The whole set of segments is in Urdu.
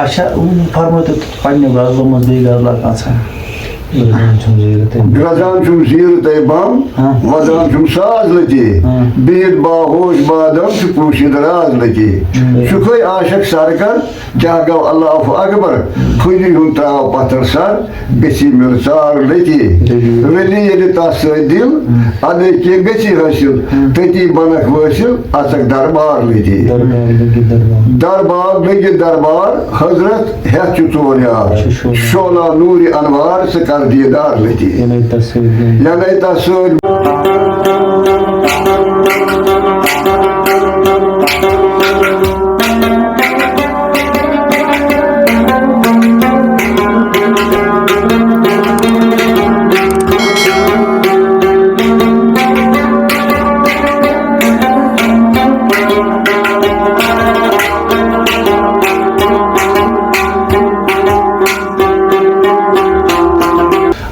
اچھا فرمو تو پننہِ غزلو منٛز بیٚیہِ غزلا کانٛژھا رزان چھُم زیٖرٕ تَے بم وزان چھُم ساز لٔتی بِہِتھ باہوش بادم چھُ پوٗشِتھ راز لٔتی چھُکھے عاشق سرکر کیٛاہ گوٚو اللہ اکبر پھٕلہِ ہُنٛد ترٛاو پتھر سر گٔژھی مےٚ ژار لٔتی رٔلی ییٚلہِ تتھ سۭتۍ دِل اَدَے کینٛہہ گٔژھی حٲصِل تٔتی بنکھ وٲصِل اژکھ دربار لٔتی دربار لٔگِتھ دربار حضرت ہٮ۪تھ چھُ ژور یار شولہ نوٗرِ انوار ژٕ کر دیدار لٔتی یعنی تتھ سۭتۍ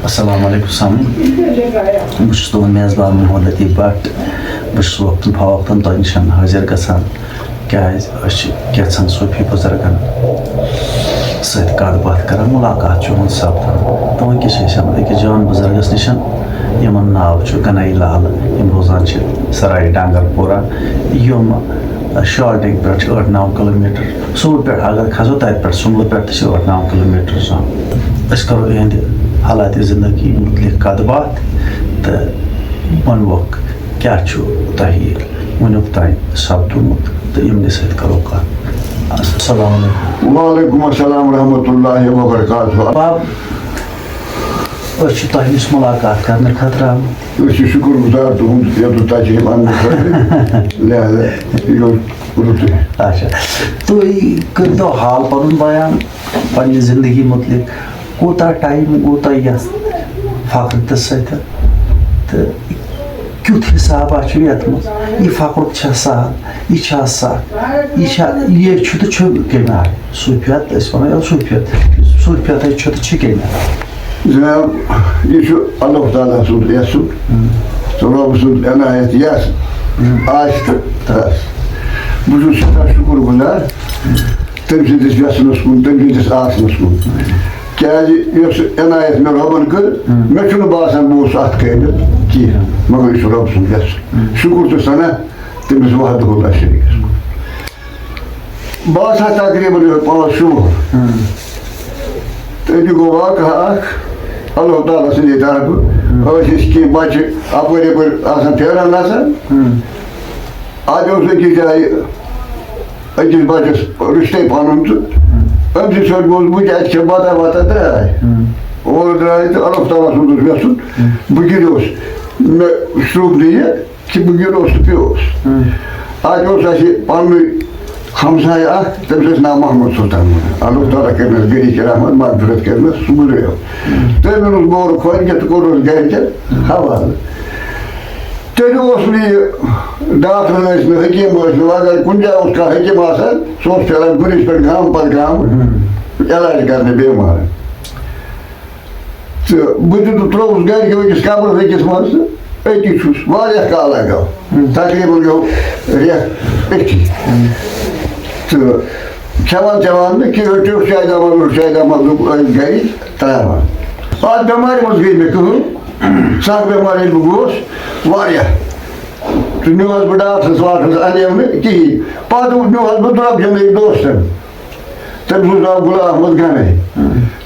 السلام علیکم سامعین بہٕ چھُس تُہُنٛد میزبان محمد لطیف بٹ بہٕ چھُس وقتاً فوقتاً تۄہہِ نِش حٲضِر گژھان کیٛازِ أسۍ چھِ کینٛژھن صوٗفی بُزرگن سۭتۍ کتھ باتھ کران مُلاقات چھُ یِہُنٛد سپدان تہٕ وٕنکٮ۪س چھِ أسۍ أکِس جان بُزرگس نِش یِمن ناو چھُ گنایی لال یِم روزان چھِ سراے ڈانگر پورہ یِم شالٹِنگ پٮ۪ٹھ چھِ 8-9 کِلوٗمیٖٹر سوٗر پٮ۪ٹھ اگر کھسو تتہِ پٮ۪ٹھ سُملہٕ پٮ۪ٹھ تہِ چھِ 8-9 کِلوٗمیٖٹر آسان أسۍ کرو یِہنٛدِ حالاتِ زندگی متعلق کتھ باتھ تہٕ ونوکھ کیٛاہ چھُ تۄہہِ وٕنیُک تام سپدومُت تہٕ یِمنٕے سۭتۍ کرو کتھ السلام علیکم وعلیکم السلام ورحمۃ اللہ وبرکاتہ باب أسۍ چھِ تۄہہِ نِش مُلاقات کرنہٕ خٲطرٕ آمٕتۍ أسۍ چھِ شُکُر گُزار تُہُنٛد یوٚتَتھ تشریٖف اَننہٕ خٲطرٕ لہذا یہِ اوس رُتُے اچھا تُہۍ کٔرۍتو حال پنُن بیان پننہِ زندگی متعلق کوٗتاہ ٹایم گوٚو تۄہہِ یتھ فقرتس سۭتۍ تہٕ کیُتھ حسابہ چھُ یتھ منٛز یہِ فقرُک چھا سہل یہِ چھا سکھ یہِ چھا یہِ چھُ تہٕ چھُ کمہِ آیہِ صوٗفیت أسۍ ونو یا صوٗفیتٕے چھُ تہٕ چھِ کمہِ آیہِ جناب یہِ چھُ اللہ تعالیٰ سُنٛد یژھُن تہٕ رۄب سُنٛد عنایت یَس آسہِ تہٕ تَس بہٕ چھُس سٮ۪ٹھاہ شُکُر گُزار تٔمۍ سٕنٛدِس یژھنَس کُن تٔمۍ سٕنٛدِس آسنَس کُن کیٛازِ یۄس عنایت مےٚ رۄبن کٔر مےٚ چھُنہٕ باسان بہٕ اوسُس اَتھ قٲبِل کِہیٖنۍ مگر یہِ چھُ رۄب سُنٛد یژھُن شُکُر تہٕ سنا تٔمِس وحدہُ اللہ شریٖفَس کُن بہٕ آسہٕ ہا تقریٖباً یِہوٚے 5-6 وُہُر تٔتی گوٚو واقعہ اکھ اللہ تعالیٰ سٕنٛدِ طرفہٕ ٲسۍ أسۍ کینٛہہ بچہِ اپٲرۍ یپٲرۍ آسان پھیران آسان اَتہِ اوس أکِس جایہِ أکِس بچس رِشتے پنُن تہٕ أمۍ سٕنٛدِ سۭتۍ گوٚوُس بہٕ تہِ اَتہِ چھےٚ بتا وتا درٛاے اورٕ درٛاے تہٕ اللہ تعالیٰ سُنٛد اوس یژھُن بہٕ گِنٛدیوس مےٚ شرٛوٚپ نہٕ یہِ کہِ بہٕ گِنٛدوس تہٕ پیوٚس اَتہِ اوس اَسہِ پنٛنُے ہمساے اکھ تٔمِس ٲسۍ ناو محمد سُلطان اللہ تعالیٰ کٔرنَس گٔری رحمت مغفرت کٔرنَس سُہ گُزریو تٔمۍ اوٚنُس بورٕ کھۄنہِ تہٕ کوٚرُس گرِکٮ۪ن حوالہٕ تیٚلہِ اوس نہٕ یہِ ڈاکٹر ٲسۍ نہٕ حکیٖم ٲسۍ نہٕ اگر کُنہِ جایہِ اوس کانٛہہ حکیٖم آسان سُہ اوس پھیران گُرِس پٮ۪ٹھ گامہٕ پتہٕ گامہٕ علاج کرنہِ بیمارن تہٕ بہٕ تہِ ترٛووُس گرِکیو أکِس کمرس أکِس منٛز تہٕ أتی چھُس واریاہ کالا گوٚو تقریٖباً گوٚو رٮ۪تھ أتھی تہٕ کھٮ۪وان چٮ۪وان نہٕ کینٛہہ ٹیوٚٹھ شاید احمد ٲسۍ گرِ ترٛاوان اَتھ بٮ۪مارِ منٛز گٔے مےٚ کٲم سخ بٮ۪مار ییٚلہِ بہٕ گوس واریاہ تہٕ نیوٗہس بہٕ ڈاکٹرس واکٹرس اَنیو نہٕ کِہیٖنۍ پتہٕ نیوٗہس بہٕ درٛۄبجن أکۍ دوستن تٔمِس اوس ناو غلام احمد گنایی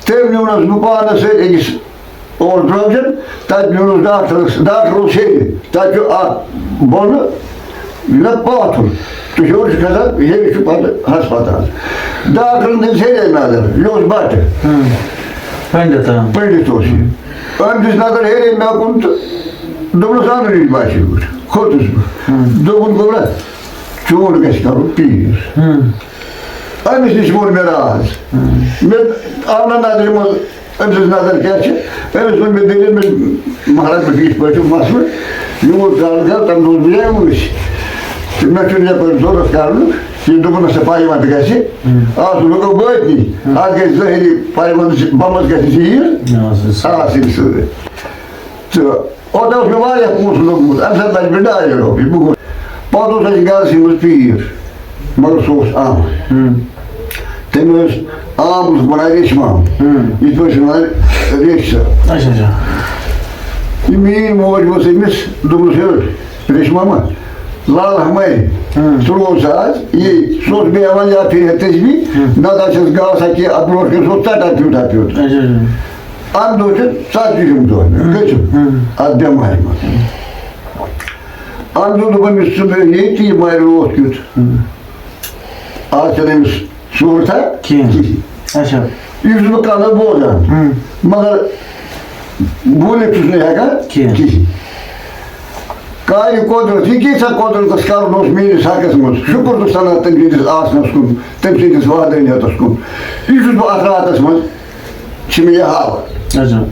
تٔمۍ نیوٗنس بہٕ پانس سۭتۍ أکِس اور درٛۄبجن تتہِ نیوٗنس ڈاکٹر اوس ہیٚرِ تتہِ چھُ اکھ بۄنہٕ یہِ نا پاتھُر تہٕ ہیوٚر چھُ کھسان ہیٚرِ چھُ پتہٕ ہسپتال ڈاکٹرن دِژ ہیٚرے نظر یہِ اوس بٹہٕ پٔنڈِت اوس یہِ أمۍ دِژ نظر ہیٚرے مےٚ کُن تہٕ دوٚپنس اَنٛدرٕ نِش باسیو کھوٚتُس بہٕ دوٚپُن گوٚو نا چون گژھِ کرُن پیٖر أمِس نِش ووٚن مےٚ راز مےٚ آو نہٕ نظرِ منٛز أمۍ سٕنٛز نظر کیٛاہ چھِ أمِس ووٚن مےٚ دٔلیٖل مےٚ مہراز بہٕ یِتھ پٲٹھۍ چھُ مسلہٕ یوٗت کال کر تَمہِ دۄہ اوسُس بہٕ ییٚمہِ تہٕ مےٚ چھُنہٕ یپٲرۍ ضوٚرتھ کرنُک کِہیٖنۍ دوٚپُنس سا پایونٛد گژھِ آسُن وۄنۍ گوٚو وٲتنٕے اَتھ گژھِ ظٲہری پایونٛدٕ بمس گژھِ زیٖر آسٕنۍ سۭتۍ تہٕ اوٚتام اوس مےٚ واریاہ پونٛسہٕ لوٚگمُت اَمہِ ساتہٕ بچہِ مےٚ 2,000 رۄپیہِ بہٕ گوٚو پتہٕ اوس اَسہِ گرسٕے منٛز پیٖر مگر سُہ اوس اَنٛد تٔمۍ ٲس عام اوس وَنان ریشمام یِتھ پٲٹھۍ چھِ وَنان ریش صٲب اچھا اچھا یہِ میٛٲنۍ موج ؤژھ أمِس دوٚپُس ہے ریشماما لال ہمارِ سُہ روز آز یہِ سُہ اوس بیٚہوان یا پھِرِ تٔسبی نَتہٕ آسٮ۪س گاسا کینٛہہ اَتھ برونٛٹھ کَنۍ سُہ اوس ژَٹان پیوٗتاہ پیوٗت اَمہِ دۄہ چھِ ژَتجی یِم دۄہ گٔژھِو اَتھ بٮ۪مارِ منٛز اَمہِ دۄہ دوٚپ أمِس ژٕ بیٚہہ ییٚتی یہِ مارِ روتھ کیُتھ آز چھَنہٕ أمِس صوٗرتھا کِہیٖنۍ اچھا یہِ چھُس بہٕ کَنہٕ بوزان مگر بوٗلِتھ چھُس نہٕ ہٮ۪کان کِہیٖنۍ کارِ قۄدرت یہِ کیٖژاہ قۄدرتَس کَرُن اوس میٛٲنِس حقَس منٛز شُکُر چھُس سَنان تٔمۍ سٕنٛدِس آسنَس کُن تٔمۍ سٕنٛدِس وادٲنیتَس کُن یہِ چھُس بہٕ اَتھ راتَس منٛز چھِ مےٚ یہِ حالت اچھا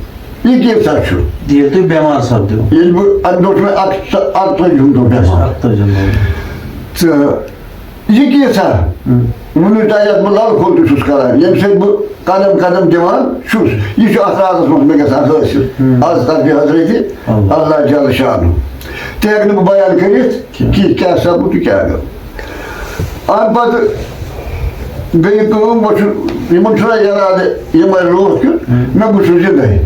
یہِ کیٛاہ چھُ ییٚلہِ تُہۍ بٮ۪مار سپدِو ییٚلہِ بہٕ اَمہِ دۄہ چھُ مےٚ 38 دۄہ بٮ۪مار تہٕ یہِ کیٛاژاہ وُنیُک تانۍ یَتھ بہٕ لَل کھوٚل تہِ چھُس کَران ییٚمہِ سۭتۍ بہٕ قدم قدم دِوان چھُس یہِ چھُ اَتھ راتَس منٛز مےٚ گژھان حٲصِل آز طرفہِ حضرتِ اللہ جل شانُہ تہِ ہٮ۪کہٕ نہٕ بہٕ بیان کٔرِتھ کینٛہہ کیٛاہ سَپُد تہٕ کیٛاہ گوٚو اَمہِ پَتہٕ گٔے کٲم وۄنۍ چھُ یِمَن چھُنہ اِرادٕ یہِ مَرِ روتھ کیُتھ مےٚ بہٕ چھُس زِندَے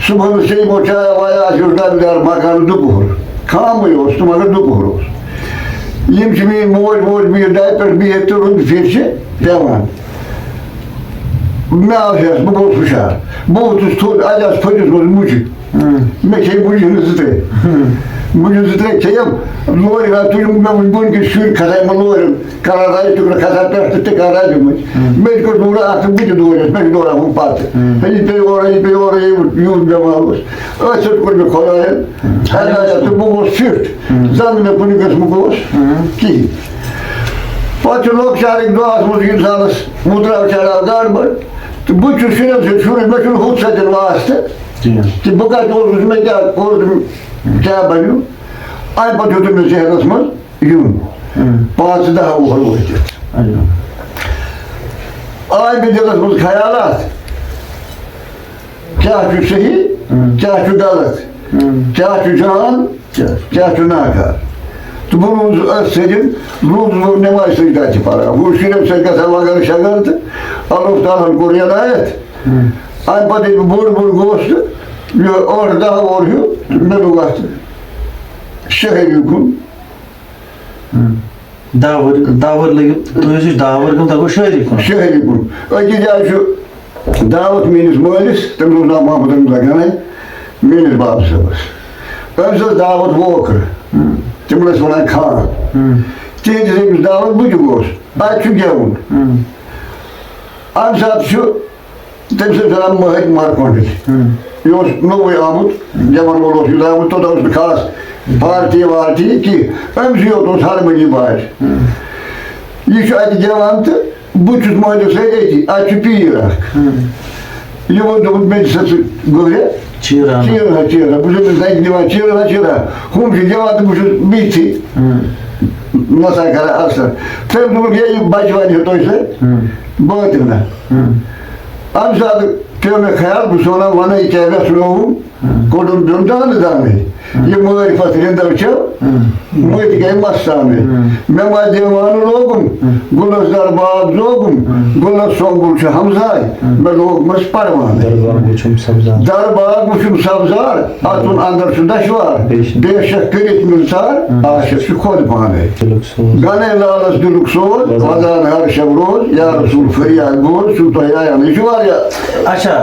صُبحَن چھِ یِمو چایا وایا اَسہِ اوس ڈَبہٕ دار مکان دُپُہُر خامٕے اوس تہٕ مگر دُپُہُر اوس یِم چھِ میٛٲنۍ موج ووج بِہِتھ ڈَبہِ پٮ۪ٹھ بِہِتھ تہٕ رُنٛگہٕ پھِرِ چھِ پٮ۪وان مےٚ آو ہٮ۪س بہٕ گوٚوُس ہُشار بہٕ ووٚتھُس تھوٚد اَتہِ آسہٕ پھٔٹِس منٛز مُجہِ مےٚ کھے مُجہِ 2-3 مُجہِ 2-3 کھیٚیَم لورِ حظ تُجِم مےٚ وُچھ بۄن کِنۍ شُرۍ کھسان یِمن لورٮ۪ن کران رَزِ ٹُکرٕ کھسان پٮ۪ٹھ تہٕ ٹِکان رَزِ منٛز مےٚ تہِ کوٚر دوٗرا اَکھ تہٕ بہٕ تہِ دورٮ۪س مےٚ چھِ دوران ہُم پَتہٕ ہے یہِ پیٚیہِ اورَے یہِ پیٚیہِ اورَے یوٗت بٮ۪مار اوس أتھۍ سۭتۍ کوٚر مےٚ خۄدایَن ہدایت تہٕ بہٕ گوٚوُس فِٹ زَن نہٕ مےٚ کُنہِ قٕسمُک اوس کِہیٖنۍ پَتہٕ چھُ لۄکچارٕکۍ دۄہَس منٛز اِنسانَس مُدراو چڑاو گاڈٕ بٔڑ تہٕ بہٕ چھُس شُرٮ۪ن سۭتۍ شُرٕے مےٚ چھُنہٕ ہُتھ سۭتۍ واسطہٕ کہِ بہٕ کَتہِ اوسُس مےٚ کیٛاہ کوٚر کیٛاہ بَنیو اَمہِ پَتہٕ ہیوٚت مےٚ ذہنَس منٛز یُن 5-10 وُہَر وٲتِتھ آے مےٚ دِلَس منٛز خیالات کیٛاہ چھُ صحیح کیٛاہ چھُ غلط کیٛاہ چھُ جان کیٛاہ چھُ ناکار تہٕ بہٕ روٗدُس أتھۍ سۭتۍ روٗدُس بہٕ نٮ۪مازِ سجدہ تہِ پَران ہُہ شُرٮ۪ن سۭتۍ گژھان وغٲر شَغٲر تہٕ اللہ تعالیٰ ہَن کوٚر ہدایت اَمہِ پَتہٕ ییٚلہِ بہٕ بوٚڑ گوٚوُس تہٕ یہِ 8-10 وُہُر ہیوٗ تہٕ مےٚ لوٚگ اَتھ شہری کُن داوَر لٔگِو تُہۍ ٲسِو داوَر کُن تۄہہِ گوٚو شہری کُن شہری کُن أکِس جایہِ چھُ دعوت میٛٲنِس مٲلِس تٔمِس اوس ناو محمد رمضان گنایی میٛٲنِس بابہٕ صٲبَس أمِس ٲس دعوت ووکرٕ تِمن ٲسۍ وَنان خان تِہنٛدِس أمِس دعوت بہٕ تہِ گوس اَتہِ چھُ گٮ۪وُن اَمہِ ساتہٕ چھُ تٔمِس ٲسۍ وَنان مٲہِد مارکونٛڈٕلۍ یہِ اوس نوٚوُے آمُت گٮ۪وَن وول اوس یہِ آمُت توٚتام اوس نہٕ خاص پارٹی وارٹی کینٛہہ أمسٕے یوت اوس ہرمٔنی بارِ یہِ چھُ اَتہِ گٮ۪وان تہٕ بہٕ چھُس مٲلِس سۭتۍ أتی اَتہِ چھُ پیٖر اَکھ یِمو دوٚپُن مےٚ دِ سا ژٕ گوٚبرِ چیٖرا بہٕ چھُس أمِس زَنٛگہِ دِوان چیٖرا ہُم چھِ گٮ۪وان تہٕ بہٕ چھُس بِہتھٕے نَسا کَران اَثر تٔمۍ دوٚپُکھ ہے یہِ بَچہٕ وَنہِ تۄہہِ سۭتۍ بٲطِل نہ اَمہِ ساتہٕ پیوٚو مےٚ خیال بہٕ چھُس وَنان وَنَے کیٛاہ وٮ۪ژھنووُم کوٚڑُم دیُن دانہٕ دانَے یہِ مٲرۍ پَتہٕ رِنٛدَو چھَو مٔتۍ گٔے مَستانَے مےٚ ما دیوانہٕ لوگُم گُلَس درباب زوگُم گُلَس سۄنٛگُل چھُ ہمزاے مےٚ لوگمَس پَروانَے درباب وٕچھُم سبزار اَژُن اَندَر چھُ دَشوار بے شک کٔرِتھ مِلژار عاشق چھُ خۄد پانَے گَنَے لالَس دِلُک سوز وَدان ہر شب روز یا رسوٗل فریاد بوز چھُو تۄہہِ عیان یہِ چھُ واریاہ اچھا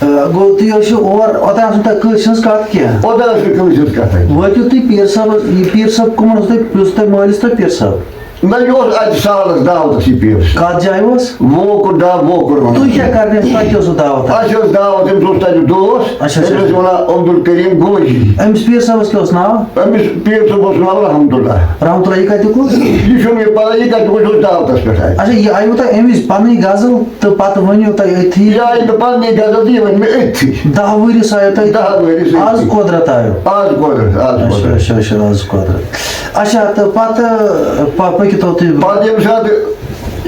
گوٚو تُہۍ ٲسِو اور اوٚتام ٲس نہٕ تۄہہِ کٲنٛسہِ ہٕنٛز کَتھ کینٛہہ اوٚتام ٲس نہٕ کٲنٛسہِ ہٕنٛز کَتھٕے وٲتِو تُہۍ پیٖر صٲبَس یہِ پیٖر صٲب کٕمَن اوس تۄہہِ مٲلِس تہٕ پیٖر صٲب نہ یہِ اوس اَتہِ سالَس دعوتَس یہِ پیٖر کَتھ جایہِ اوس ووکُر ڈَب ووکُر تُہۍ کیٛاہ کَرنہِ تۄہہِ کیٛاہ اوسوٕ دعوت اَسہِ ٲس دعوت أمِس اوس تَتہِ دوس أمِس ٲسۍ وَنان عبدالکریٖم گوجی أمِس پیٖر صٲبَس کیٛاہ اوس ناو أمِس پیٖر صٲب اوس ناو رحمتُلہ رحمتُلہ یہِ کَتیُک اوس یہِ چھُنہٕ مےٚ پَتہ یہِ کَتیُک اوس یہِ اوس دعوتَس پٮ۪ٹھ آے اچھا یہِ آیوٕ تۄہہِ اَمہِ وِزِ پَنٕنۍ غزل تہٕ پَتہٕ ؤنِو تۄہہِ أتھی یہِ آیہِ مےٚ پَننی غزل تہٕ یہِ وَنہِ مےٚ أتھی 10 ؤرِس آیو تۄہہِ 10 ؤرِس آز قۄدرت آیو آز قۄدرت اچھا آز قۄدرت اچھا تہٕ پَتہٕ پٔکِو تُہۍ پَتہٕ ییٚمہِ ساتہٕ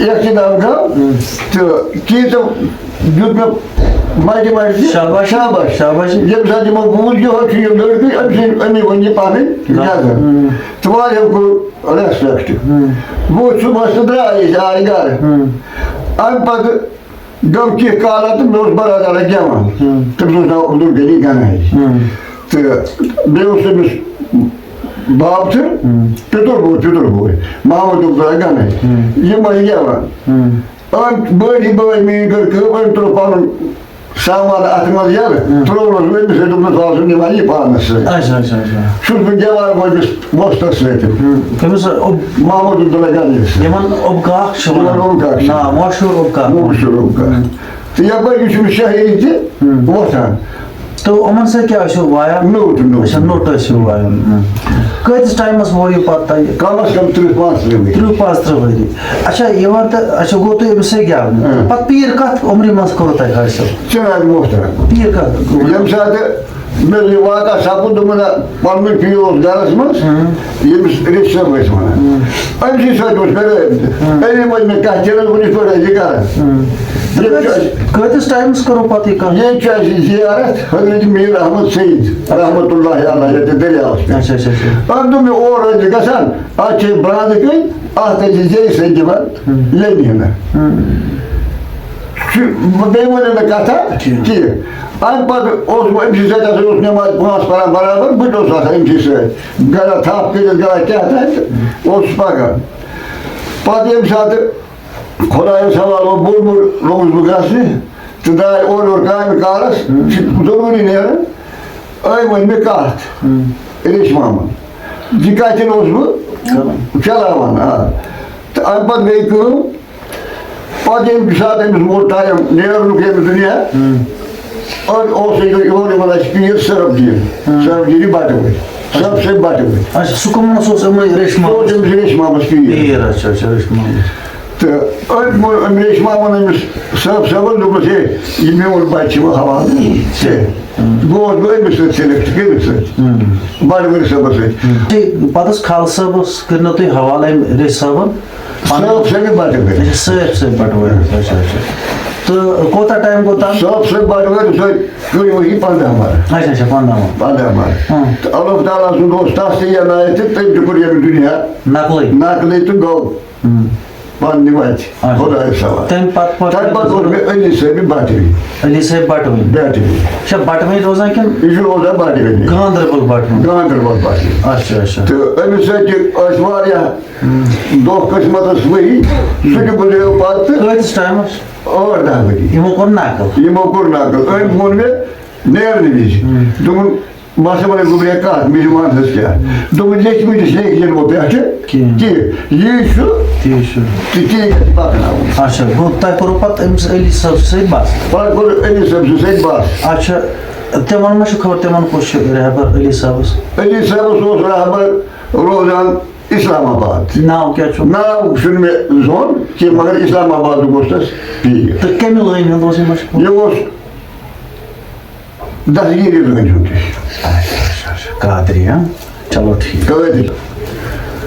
اختِتام گوٚو تہٕ کینٛژو دیُت مےٚ مَٹہِ مَٹہِ شاباش ییٚمہِ ساتہٕ یِمو بوٗز یِہوے چھُ یہِ لٔڑکہٕ أمی ووٚن یہِ پَنٕنۍ غزل تہٕ واریاہو کوٚر رٮ۪سپٮ۪کٹ وۄنۍ صُبحَس تہٕ درٛاے أسۍ آے گَرٕ ام پتہ گو کی کالا تو مے برادر گیوان تمس ناو عبدالغنی گنائی تو بیس تمس باب پتر بوے محمد عبداللہ گنائی یہ گیوان بڑی بھائی میری کر ام ترو پن سامان ات مز یل تروس ورس دس نمان یہ پانس سس بہ گیوان ورس وسطس ست محمد عبداللہ گنائی مشہور تو یپر شہید تہ وتھان تو یمن سۭتۍ کیٛاہ ٲسِو وایان نوٹ نوٚٹ ٲسِو وایان کۭتِس ٹایمَس ووت یہِ پَتہٕ تۄہہِ کم از کم 30-35 ؤری اچھا یِوان تہٕ اچھا گوٚو تُہۍ أمِس سۭتۍ گٮ۪ونہٕ پَتہٕ پیٖر کَتھ عُمرِ منٛز کوٚروٕ تۄہہِ حٲصِل جناب محترم پیٖر کَتھ ییٚمہِ ساتہٕ مےٚ یہِ واقعہ سپُد دوٚپُن پنُن پیٖر اوس گرس منٛز ییٚمِس ریٚش صٲب ٲسۍ وَنان أمۍ سٕے سۭتۍ اوس مےٚ رٲبطہٕ أمی ووٚن مےٚ کَتھ چلو وٕنِس پٲٹھۍ ٲسۍ یہِ کران کۭتِس ٹایمَس کوٚروٕ پَتہٕ یہِ کَتھ یہ چھُ اَسہِ زیارت حضرت میٖر احمد سعید رحمتہ اللہ علیہ ییٚتہِ دٔریاوَس پٮ۪ٹھ أمۍ دوٚپ مےٚ اور ٲسۍ گژھان اَتھ چھِ برٛانٛدٕ کٔنۍ اَتھ ٲسۍ زیٚیہِ سۭتۍ دِوان لیٚنہِ بیٚیہِ ؤنِو مےٚ کَتھا کینٛہہ اَمہِ پَتہٕ اوسُس بہٕ أمۍ سٕے سۭتۍ ہسا اوس نٮ۪ماز 5 پَران برابر بہٕ تہِ اوسُس آسان أمۍ سٕے سۭتۍ گرا تھپھ کٔرِتھ گرا کیٛاہ تانۍ تہٕ اوسُس پَکان پَتہٕ ییٚمہِ ساتہٕ خۄدایَس حوالہٕ وۄنۍ بوٚڑ لوٚگُس بہٕ گژھنہِ تہٕ درٛاے اورٕ یورٕ کامہِ کارَس چھِ ضروٗری نیران أمۍ ووٚن مےٚ کَتھ ریٚش محمد یہِ کَتٮ۪ن اوسُس بہٕ چلاوان تہٕ اَمہِ پَتہٕ گٔے کٲم پَتہٕ ییٚمہِ ساتہٕ أمِس ووت ٹایم نیرنُک ییٚمہِ دُنیا اوس یِوان یِمن اَسہِ پیٖر سربجیٖری بَٹہٕ سب سے بَٹہٕ سُہ کٕمَس اوس أمۍ ریٚش اوس أمِس ریٚش محمد پیٖر ریٚش محمد تہٕ أمۍ ریٚش محمد أمِس صٲبَن دوٚپمَس ہے یہِ میون بَچہِ چھِ وۄنۍ حوالہٕ ژےٚ گوٚوُس بہٕ أمِس سۭتۍ سِلٮ۪کٹ کٔمِس سۭتۍ بَٹہٕ صٲبَس سۭتۍ پَتہٕ ٲس خالہٕ صٲبَس کٔرنو تُہۍ حوالہٕ أمۍ ریٚش صٲبَن صٲب بَٹہٕ سٲبۍ بَٹہٕ تہٕ کوتاہ ٹایم گوٚو تَتھ صٲب بَٹہٕ سۭتۍ کٔرۍ ؤری 15 مَرٕ 15 مَرٕ تہٕ اللہ تعالیٰ سُنٛد اوس تَس تہِ یَنایت تہٕ تٔمۍ تہِ کوٚر ییٚمہِ دُنیا نقلٕے تہٕ گوٚو پنٛنہِ وَتہِ خۄدایَس حوالہٕ تَمہِ پَتہٕ اوس مےٚ علی صٲبہِ بَٹوٕنۍ اچھا بَٹوٕنۍ روزان کِنہٕ یہِ چھُ روزان بَٹوٕنۍ گاندربل بَٹوٕنۍ تہٕ أمِس سۭتۍ تہِ ٲسۍ واریاہ دۄہ قٕسمَتَس ؤری سُہ تہِ گُزریو پَتہٕ کۭتِس ٹایمَس 8-10 ؤری یِمو کوٚر نقل أمۍ ووٚن مےٚ نیرنہٕ وِزِ دوٚپُن بہٕ ہسا وَنَے گوٚبریا کَتھ مےٚ چھِ وَنٛدَس کیٛاہ دوٚپُن لیٚکھمٕتِس لیکھِ یِنہٕ بہٕ پٮ۪ٹھٕ کینٛہہ یی چھُ تہٕ تی گژھِ پَکناوُن اچھا گوٚو تۄہہِ کوٚروٕ پَتہٕ أمِس علی صٲب سۭتۍ بَس پَتہٕ کوٚر علی صٲب سۭتۍ بَس اچھا تِمن ما چھُ خبر تِمن کُس چھُ رہبر علی صٲبَس علی صٲبَس اوس رہبر روزان اسلام آباد ناو کیٛاہ چھُ ناو چھُنہٕ مےٚ زون کینٛہہ مگر اسلام آبادُک اوس تَس پیٖر تہٕ کَمہِ لٲنہِ ہُنٛد اوس یہِ مشہوٗر یہِ اوس دستگیٖری لٲنہِ ہُنٛد قادری چلو ٹھیٖک قٲدِر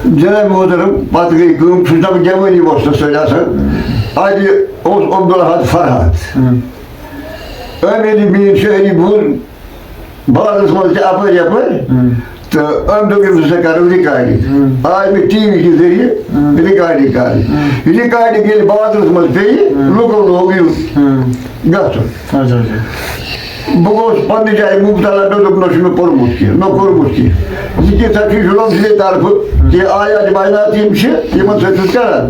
جناب محترم پَتہٕ گٔے کٲم چھُس نہ بہٕ جوٲنی وۄستَس سۭتۍ آسان اَتہِ اوس عبدالحد فرحت أمۍ ییٚلہِ میٛٲنۍ شٲعری بوٗز بازرَس منٛز تہِ اَپٲرۍ یَپٲرۍ تہٕ أمۍ دوٚپ أمِس ہسا کَرو رِکاڈِنٛگ آے مےٚ ٹی وی کہِ ذٔریعہٕ رِکاڈِنٛگ کَرٕنۍ رِکاڈِنٛگ ییٚلہِ بازرَس منٛز پیٚیہِ لُکو لوگ یُن گژھُن بہٕ گوٚوُس پنٛنہِ جایہِ مُبتلا مےٚ دوٚپ نہ چھُ مےٚ پوٚرمُت کینٛہہ نہ کوٚرمُت کینٛہہ یہِ کیٛاہ چھُ شُروٗع سٕنٛدِ طرفہٕ کہِ آیات بَیانات یِم چھِ یِمن سۭتۍ چھُس کران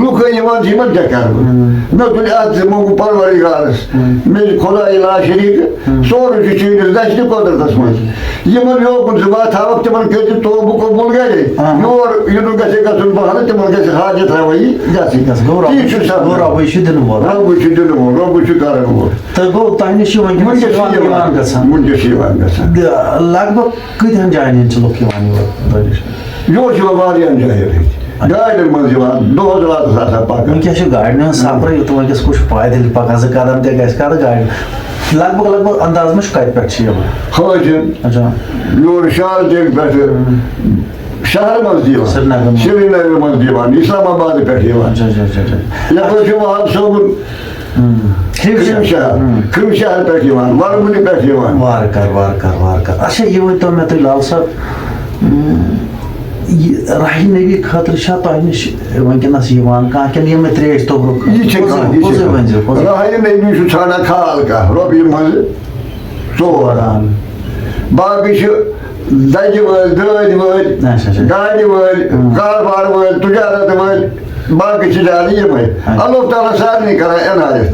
لُکھ یِوان چھِ یِمن کیٛاہ کَرٕ بہٕ مےٚ تُلہِ اَتھ موٚنٛگُم پروردِگارَس مےٚ چھِ خۄداے لا شریٖک سورُے چھُ چٲنِس دَسہِ قۄدرَتَس منٛز یِمن یوکُن ژٕ بہٕ تھاوَکھ تِمن کٔرِتھ توبہٕ قبوٗل گرے یور یِنُک گژھِ گژھُن بہانہٕ تِمن گژھِ حاجت رَوٲیی گژھٕنۍ تی چھُ سَپدان رۄبٕے چھُ دِنہٕ وول رۄبٕے چھُ دِنہٕ وول رۄبٕے چھُ کرن وول تہٕ گوٚو تۄہہِ نِش چھِ وٕنکٮ۪س چھِ یِوان گژھان لگ بگ کۭتِہَن جایَن ہِنٛدۍ چھِ لُکھ یِوان یور یور چھِ یِوان واریاہَن جایَن ہٕنٛدۍ گاڑٮ۪ن منٛز یِوان دۄہَس راتَس آسان پَکان وٕنکٮ۪س چھُ گاڑِ ہُنٛد سفرٕے تہٕ وٕنکٮ۪س کُس چھُ پایدٔلۍ پَکان 2 قدم تہِ گژھِ کَتھ گاڑِ لگ بگ انداز ما چھُ کَتہِ پٮ۪ٹھ چھِ یِوان حٲجِن یور شال چوک پٮ۪ٹھٕ شہرٕ منٛز تہِ یِوان سرینگرٕ منٛز تہِ یِوان اسلام آبادٕ پٮ۪ٹھ یِوان یَپٲرۍ چھُ وہاب صٲبُن کھِرم شہر پٮ۪ٹھ یِوان وَرمُنہِ پٮ۪ٹھ یِوان وارٕ کار اچھا یہِ ؤنۍتو مےٚ تُہۍ لال صٲب راہی نبی خاطر چھا تۄہہِ نِش وٕنکٮ۪نَس یِوان کانٛہہ کِنہٕ یِمے ترٛیش توٚبرُک راہی نبی چھُ ژھانڈان کھال کانٛہہ رۄپیہِ منٛزٕ ژور باقٕے چھِ دَجہِ وٲلۍ دٲدۍ وٲلۍ گاڑِ وٲلۍ کاربار وٲلۍ تُجارت وٲلۍ باقٕے چھِ زیادٕ یِمے اللہ تعالیٰ سارنٕے کران عنایت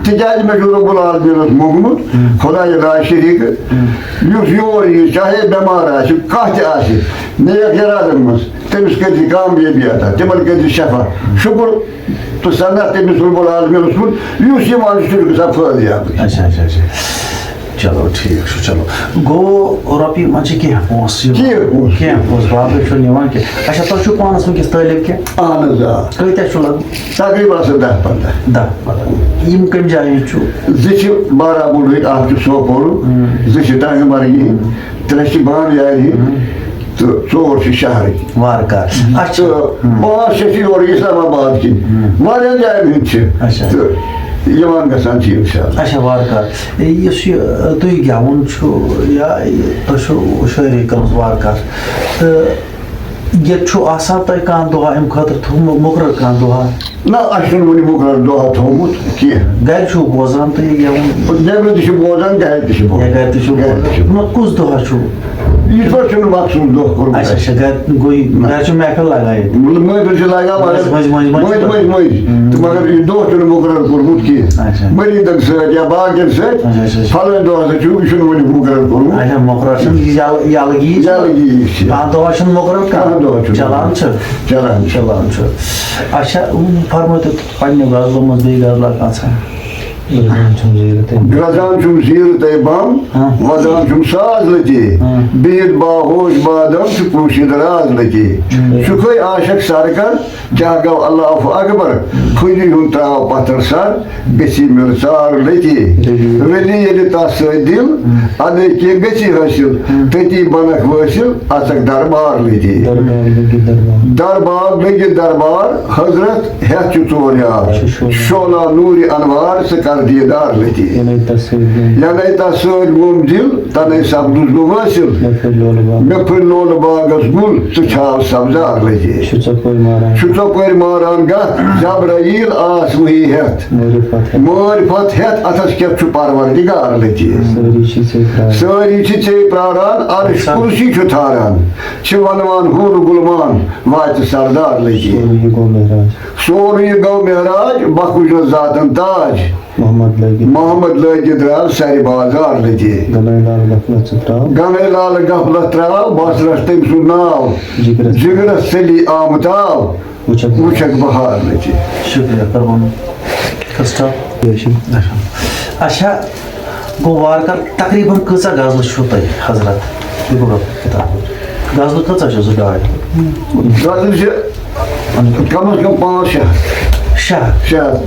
تِکیٛازِ مےٚ چھُ رۄب العالمیٖنَس موٚنگمُت خۄدایہِ راے شریٖک یُس یور یی چاہے بٮ۪مار آسہِ کانٛہہ تہِ آسہِ نیک ارادن منٛز تٔمِس کٔرۍزِ کامیٲبی عطا تِمن کٔرۍزِ شفا شُکر تہٕ صنعت تٔمِس رۄب العالمیٖنَس کُن یُس یِوان چھُ سُہ چھُ گژھان فٲیدٕ یابٕے. چلو ٹھیٖک چھُ چلو گوٚو رۄپیہِ منٛز چھِ کینٛہہ پونٛسہٕ کینٛہہ پونٛسہٕ باقٕے چھُنہٕ یِوان کینٛہہ اچھا تۄہہِ چھُو پانَس وٕنکٮ۪س تعلیٖم کینٛہہ اہن حظ آ کۭتیاہ چھُو لگ تقریٖباً آسان 10-15 یِم کَمہِ جایہِ چھُ 2 چھِ بارہمولہٕکۍ اکھ چھُ سوپورُک 2 چھِ ٹنٛگہٕ مرگہِ 3 چھِ بانڈیارِ تہٕ 4 چھِ شہرٕکۍ وارٕ کارٕ تہٕ 5-6 چھِ یورٕ اسلام آباد کِنۍ واریاہن جاین ہٕنٛدۍ چھِ تہٕ یِوان گژھان چھِ اِنشاءاللہ. اچھا وارٕ کارٕ یُس یہِ تُہۍ گٮ۪وُن چھُ یا تۄہہِ چھُو شٲعری کٔرمٕژ وارٕ کارٕ تہٕ ییٚتہِ چھُ آسان تۄہہِ کانٛہہ دۄہا اَمہِ خٲطرٕ تھوٚومُت مُقرر کانٛہہ دۄہا نہ اَسہِ چھُنہٕ وُنہِ مُقرر دۄہا تھوٚومُت کینٛہہ گرِ چھُو بوزان تہٕ یہِ گٮ۪وُن نیٚبرٕ تہِ چھِ بوزان گرِ تہِ چھِ بوزان گرِ تہِ چھُو بوزان کُس دۄہا چھُ یِتھ پٲٹھۍ چھُنہٕ مخصوٗص دۄہ کوٚرمُت اچھا اچھا گرِ گوٚو چھُ محفِل لگان ییٚتہِ مٲنٛزِ چھِ لگان مٔنٛزۍ تہٕ مگر یہِ دۄہ چھُنہٕ مُقرر کوٚرمُت کینٛہہ مٔریٖدن سۭتۍ یا باقین سۭتۍ فلٲنۍ دۄہ ہسا چھُ یہِ چھُنہٕ وُنہِ مُقرر کوٚرمُت. اچھا مُقرر چھُنہٕ یلگی چھِ کانٛہہ دۄہ چھُنہٕ مُقرر کانٛہہ دۄہ چھُ چلان چھُ چلان چھُ اچھا فرمٲیتو پننہِ غزلو منٛز بیٚیہِ غزلا کانٛژھا گرزان چھُم زیٖرٕ تَے بم وزان چھُم ساز لٔتی بِہِتھ باہوش بادم تہٕ پوٗشِتھ راز لٔتی سُکھے عاشق سرکر کیٛاہ گوٚو اللہ اکبر خُدی ہُنٛد تراو پتھر سر گژھی مےٚ ژار لٔتی ؤلی ییٚلہِ تتھ سۭتۍ دِل اَدے کینٛہہ گژھی حٲصِل تٔتی بنکھ وٲصِل اژکھ دربار لٔتی دربار لٔگِتھ دربار حضرت ہٮ۪تھ چھُ ژور یار شولہ نوٗرِ انوار ژٕ کر دیٖدار لٔتی یَنَے تتھ سۭتۍ ووٚم دِل تَنَے سپدُس بہٕ وٲصِل مےٚ پھٔلۍ لولہٕ باغس گُل ژٕ چھاو سبزار لٔتی چھُ ژۄپٲرۍ ماران گتھ جبراییٖل آس وٕہی ہٮ۪تھ مٲرۍ ہٮ۪تھ اتھس کٮ۪تھ چھُ پروردِگار لٔتی سٲری چھِ ژے پراران عرش کُرسی چھُ ٹھاران چھِ ونوان ہُر گُلمان واتہِ سردار لٔتی سورُے گوٚو مہراج بخوشن ذاتن تاج محمد لٲگِتھ درٛاو سرِ بازار لٔتی گنَے لال غفلت تراو بس رچھ تٔمۍ سُنٛد ناو جگرس ژٔلی آمتاو وٕچھکھ بہار لٔتی. شُکریہ اچھا گوٚو وارٕ کارٕ تقریٖباً کۭژاہ غزلہٕ چھُو تۄہہِ حضرت کِتاب غزلہٕ کۭژاہ چھِ 2-2 غزل چھِ کم از کم 5-6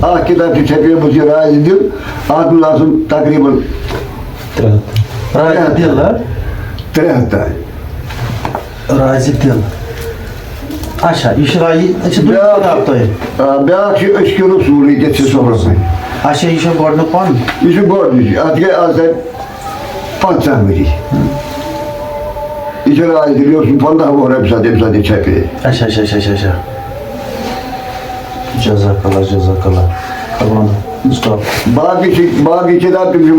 اکھ کِتاب چھِ چھپیمٕژ یہِ رازِ دِل اتھ منٛز آسن تقریٖباً 300 تانۍ رازِ دِل اچھا یہِ چھِ بیٛاکھ چھِ أشکہِ رسوٗلٕے ییٚتہِ چھِ صبرسٕے اچھا یہِ چھُ گۄڈٕنیُک پن یہِ چھُ گۄڈنِچ اتھ گٔے آز 15 ؤری یہِ چھِ رازِ دِل یہِ اوس 15 وُہُر ییٚمہِ ساتہٕ یہِ چھپے. اچھا جزاک اللہ باقٕے کِتاب تِم چھِ.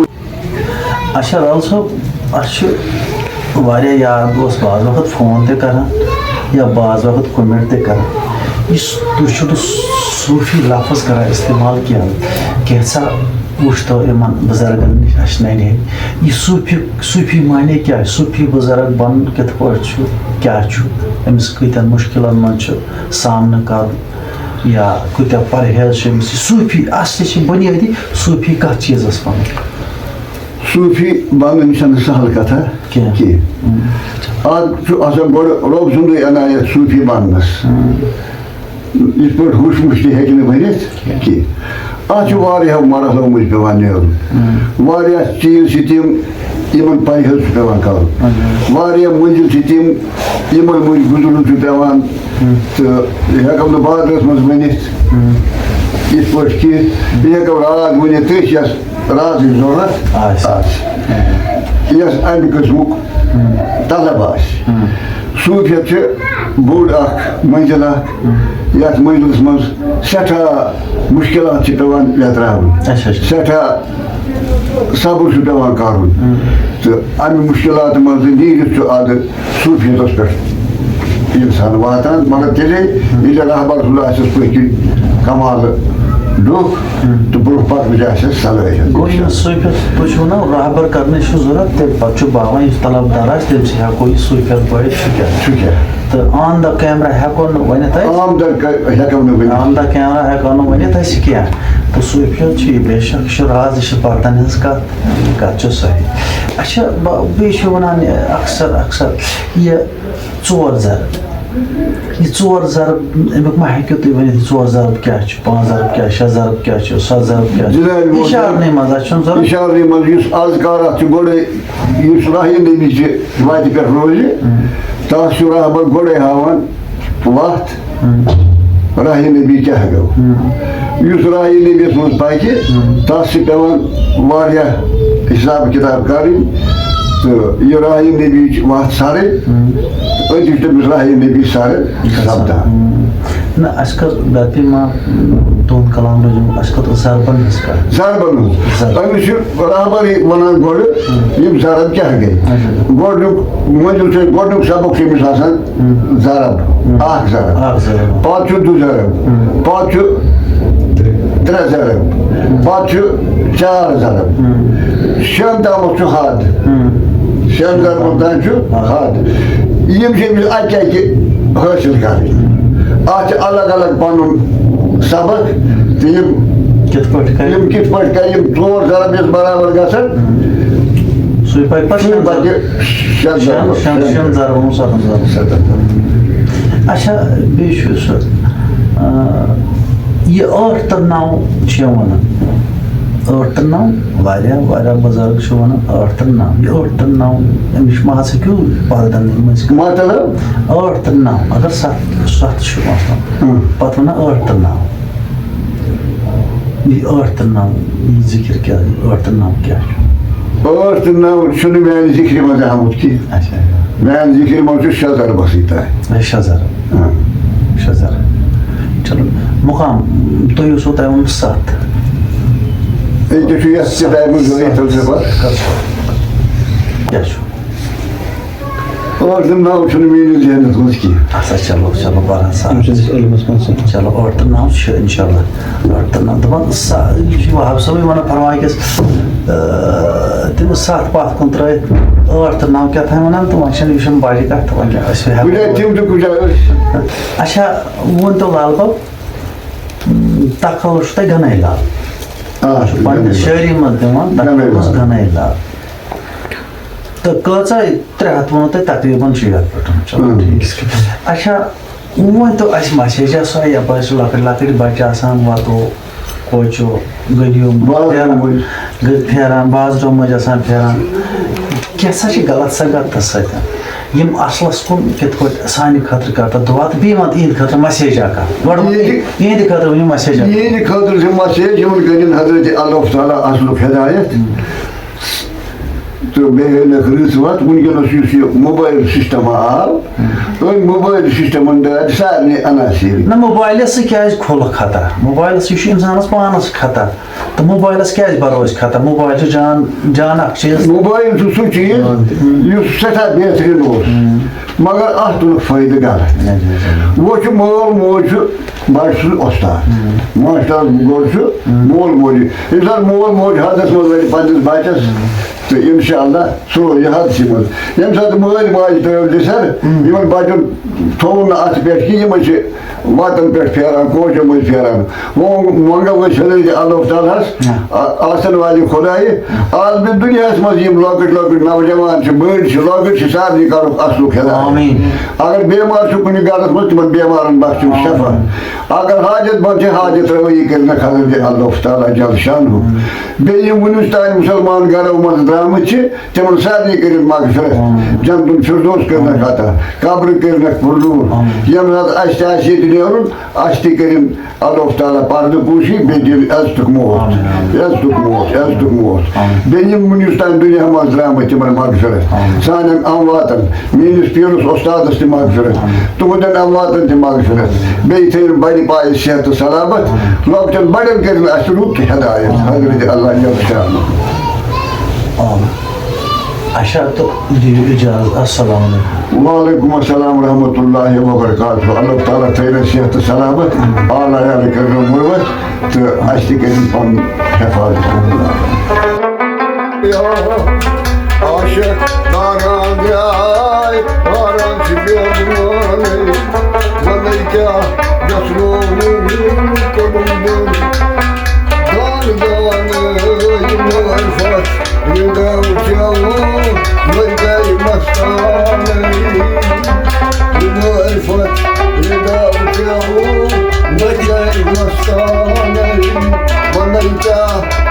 اچھا رل صٲب اَسہِ چھُ واریاہ یاد اوس بعض وقت فون تہِ کران یا بعض وقت کومنٹ تہِ کران یُس تُہۍ چھُو نہٕ صوٗفی لفظ کران استعمال کینٛہہ کینٛژھا وٕچھتو یِمن بُزرگن نِش اَسہِ ننہِ یہِ صوٗفی معنے کیٛاہ چھُ صوٗفی بُزرگ بنُن کِتھ پٲٹھۍ چھُ کیٛاہ چھُ أمِس کۭتیاہ مُشکِلن منٛز چھُ سامنہٕ کرُن یا کۭتیاہ پرہیز چھُ أمِس یہِ صوٗفی اصلی چھِ بُنیٲدی صوٗفی کتھ چیٖزس وَنان صوٗفی بنُن چھنہٕ سہل کتھا کینٛہہ اتھ چھُ آسان گۄڈٕ رۄب سُنٛدُے عنایت صوٗفی بننس یِتھ پٲٹھۍ ہُش مُش تہِ ہیٚکہِ نہٕ ؤنِتھ کینٛہہ اتھ چھُ واریاہو مرحلو مٔنٛزۍ پیٚوان نیرُن واریاہ چیٖز چھِ تِم یِمن پرہیز چھُ پیٚوان کرُن واریاہ مٔنزِل چھِ تِم یِمن مٔنٛزۍ گُزرُن چھُ پیٚوان تہٕ ہیٚکو نہٕ بازرس منٛز ؤنِتھ یِتھ پٲٹھۍ کینٛہہ بیٚیہِ ہیٚکو راز ؤنِتھ تٔتھۍ یۄس رازٕچ ضروٗرت آسہِ یۄس امہِ قٕسمُک طلب آسہِ صوٗفیت چھِ بوٚڑ اکھ منزِل اکھ یتھ منزلس منٛز سٮ۪ٹھاہ مُشکِلات چھِ پٮ۪وان لیٚتراوٕنۍ سٮ۪ٹھاہ صبر چھُ پٮ۪وان کرُن تہٕ امہِ مُشکِلات منٛز نیٖرِتھ چھُ ادٕ صوٗفیتس پٮ۪ٹھ اِنسان واتان مگر تیٚلے ییٚلہِ رہبر سُنٛد آسٮ۪س پٔتھۍ کِنۍ کمالہٕ ڈوٚکھ تہٕ برٛونٛہہ پکنٕچ آسٮ۪س صلٲحیت. گوٚو یہِ صوٗفیت تُہۍ چھِو نا رہبر کرنٕچ چھِ ضروٗرت تمہِ پتہٕ چھُ باوان یُس طلب دار آسہِ تٔمۍ سٕے ہٮ۪کو یہِ صوٗفیت بٲیِتھ چھُ کیٛاہ تہٕ آن د کیمرا ہٮ۪کو نہٕ ؤنِتھ أسۍ آن د کیمرا ہٮ۪کو نہٕ ؤنِتھ أسۍ کینٛہہ تہٕ صوٗفیت چھُ یہِ بے شک چھُ راز یہِ چھِ پردن ہٕنٛز کتھ چھُ صحیح. اچھا بیٚیہِ چھِ ونان اکثر یہِ ژور زرٕ یہ ژور ضرب امیُک ما ہیٚکِو تُہۍ ؤنِتھ یہِ ژور ضرب کیٛاہ چھُ 5 ضرب کیٛاہ 6 ضرب کیٛاہ چھُ 7 ضرب کیٛاہ چھُ اِشارنٕے منٛز اَتھ چھُنہٕ ضروٗرت اِشارنٕے منٛز یُس اذکارات چھُ گۄڈَے یُس راہہِ نبی چہِ وتہِ پٮ۪ٹھ روزِ تتھ چھُ رہبر گۄڈَے ہاوان وتھ راہہِ نبی کیٛاہ گوٚو یُس راہہِ نبیَس منٛز پکہِ تتھ چھِ پٮ۪وان واریاہ حساب کِتاب کرٕنۍ تہٕ یہِ راہہِ نبیِچ وتھ سرٕنۍ أتی چھُ تٔمِس راہہِ نبی سرٕ سپدان. نہ اَسہِ کٔر بیترِ ما تُہُنٛد کلام روٗزِم اَسہِ کٔر ضربن ہٕنٛز کتھ ضربن ہٕنٛز أمِس چھُ رہبرٕے ونان گۄڈٕ یِم ضرب کیٛاہ گٔے گۄڈنیُک مٔنزِل چھُ گۄڈنیُک سبق چھُ أمِس آسان ضرب اکھ ضرب پتہٕ چھُ 2 ضرب پتہٕ چھُ 3 ضرب پتہٕ چھُ 4 ضرب 6 تامتھ چھُ حد 6 ضربن تام چھُ حد یِم چھِ أمِس اکہِ اکہِ حٲصِل کرٕنۍ اتھ چھِ الگ الگ پنُن سبق تہٕ یِم کِتھ پٲٹھۍ کرِ یِم 4 ضرب یۄس برابر گژھن سُے پکہِ پتہٕ 6 ضرب 7 ضرب. اچھا بیٚیہِ چھُ سُہ یہِ 8 تہٕ 9 چھِ ونان 8 تہٕ 9 واریاہ بُزرگ چھِ ونان 8 تہٕ 9 یہِ 8 تہٕ 9 أمِس ما حظ ہیٚکِو پردن منٛز 8 تہٕ 9 اگر 7 چھُ آسان پتہٕ ونان 8 تہٕ 9 یہِ 8 تہٕ 9 یہِ ذِکر کیٛاہ 8 تہٕ 9 کیٛاہ چھُ 8 تہٕ 9 چھُنہٕ میانہِ ذِکرِ منٛز آمُت کینٛہہ میانہِ ذِکرِ منٛز چھُ 6 ضربسٕے تانۍ 6 ضرب چلو مُقام تُہۍ اوسوٕ تۄہہِ ووٚنمُت 7 أکیٛاہ چھُ یتھ کِتابہِ منٛز کیٛاہ چھُ 8 تہٕ 9 چھُنہٕ میٲنِس ذہنس منٛز کینٛہہ اچھا چلو بہرحال چلو 8 تہٕ 9 چھِ انشاء اللہ 8 تہٕ 9 دپان یہِ چھُ وہاب صٲبٕے ونان فرماکِس تٔمِس 7 پتھ کُن ترٲیِتھ 8 تہٕ 9 کیٛاہ تام ونان تہٕ وۄنۍ چھنہٕ یہِ چھنہٕ بجہِ کتھ تہٕ وۄنۍ أسۍ ہٮ۪کو اچھا ؤنۍتو لال بب تقل چھُ تۄہہِ گنَے لال پننہِ شٲعری منٛز دِوان تقلس گنَے لال تہٕ کۭژاہ 300 ووٚنوٕ تۄہہِ تقریٖباً 6 پٮ۪ٹھ چلو ٹھیٖک اچھا ؤنۍتو اَسہِ مسیجا سۄ یپٲرۍ چھِ لۄکٕٹۍ بچہِ آسان واتو کوچو گٔلیو پھیران بازرو مٔنٛزۍ آسان پھیران کینٛژھا چھِ غلط سنگت تَتھ سۭتۍ یِم اصلس کُن کِتھ پٲٹھۍ سانہِ خٲطرٕ کر تہٕ دُعا تہٕ بیٚیہِ ون یِہنٛدِ خٲطرٕ مسیج اکھ یِہنٛدِ خٲطرٕ ؤنِو مسیج یِہنٛدِ خٲطرٕ چھِ مسیج یِمن کٔرِنۍ حضرت اللہ تعالیٰ اصلُک ہدایت تہٕ بیٚیہِ ہٲونکھ رٕژ وتھ وٕنکیٚنس یُس یہِ موبایل سسٹما آو أمۍ موبایل سسٹمن دارِ سارنٕے عناصر نہ موبایلس کیٛازِ کھُلہٕ خطر موبایلس یہِ چھُ انسانس پانس خطر تہٕ موبایلس کیٛازِ بروسہِ خطر موبایل چھُ جان اکھ چیٖز موبایل چھُ سُہ چیٖز یُس سٮ۪ٹھاہ بہتریٖن اوس مگر اتھ تُلُکھ فٲیدٕ غلط وۄنۍ چھُ مول موج چھُ بچہِ سُنٛد وۄستاد ماشٹر گۄڈٕ چھُ مول موجی ییٚمہِ ساتہٕ مول موج حدس منٛز واتہِ پننِس بچس تہٕ انشاء اللہ ژوٚل یہِ حدسٕے منٛز ییٚمہِ ساتہٕ مٲلۍ ماجہِ ترٲو لِسر یِمن بچن تھوٚوُن نہٕ اتھ پٮ۪ٹھ کینٛہہ یِمن چھِ وتن پٮ۪ٹھ پھیران کوچن منٛز پھیران وۄنۍ منٛگو أسۍ حضرت اللہ تعالیٰ ہس آسن والہِ خۄدایہِ آز بھی دُنیاہس منٛز یِم لۄکٕٹۍ نوجوان چھِ بٔڑۍ چھِ لۄکٕٹۍ چھِ سارنٕے کرُکھ اصلُک ہدایت اگر بیمار چھُ کُنہِ گرس منٛز تِمن بیمارن بخشُن شفا اگر حاجت منٛد چھِ حاجت رٲوی کٔرِنکھ حضرت اللہ تعالیٰ جل شانہ بیٚیہِ یِم وُنیُک تانۍ مُسلمان گرو منٛز درٛاے درامت تمن سارے کر مغفرت جنت الفردوس کرنک عطا قبر کرنک پردور یم سات نیرن اس تم اللہ تعالیٰ پردہ پوشی بی دل عزتک موت عزتک موت عزتک موت بیٚیہِ یِم وٕنیُس تام دُنیا منٛز درٛامٕتۍ تِمن مغفرت سانٮ۪ن امواتن میٲنِس پیٖرس وۄستادس تہِ مغفرت تُہنٛدٮ۪ن امواتن تہِ مغفرت بیٚیہِ تھٲیِن بڑِ پایہِ صحت تہٕ سلامت لۄکٹٮ۪ن بڑٮ۪ن کٔرِن اَسہِ رُت ہدایت حضرت اللہ جل شانہ اچھا تو دیو اجازت السلام علیکم وعلیکم السلام ورحمۃ اللہ وبرکاتہ اللہ تعالیٰ تھٲیِن صحت تہٕ سلامت اعلیٰ عیال کٔرِن مُروت تہٕ اَسہِ تہِ کٔرِن پنُن حفاظت عاشق ناران درٛاے واران چھِ بیٚہوان وَنَے کیٛاہ گژھنو کوٚرُم بہٕ دانہٕ دانہٕ معرفت رِدو چٮ۪وو وۄنۍ گٔے مستانَے معرفت رِدو چٮ۪وو وۄنۍ گٔے مستانَے وَنَے کیٛاہ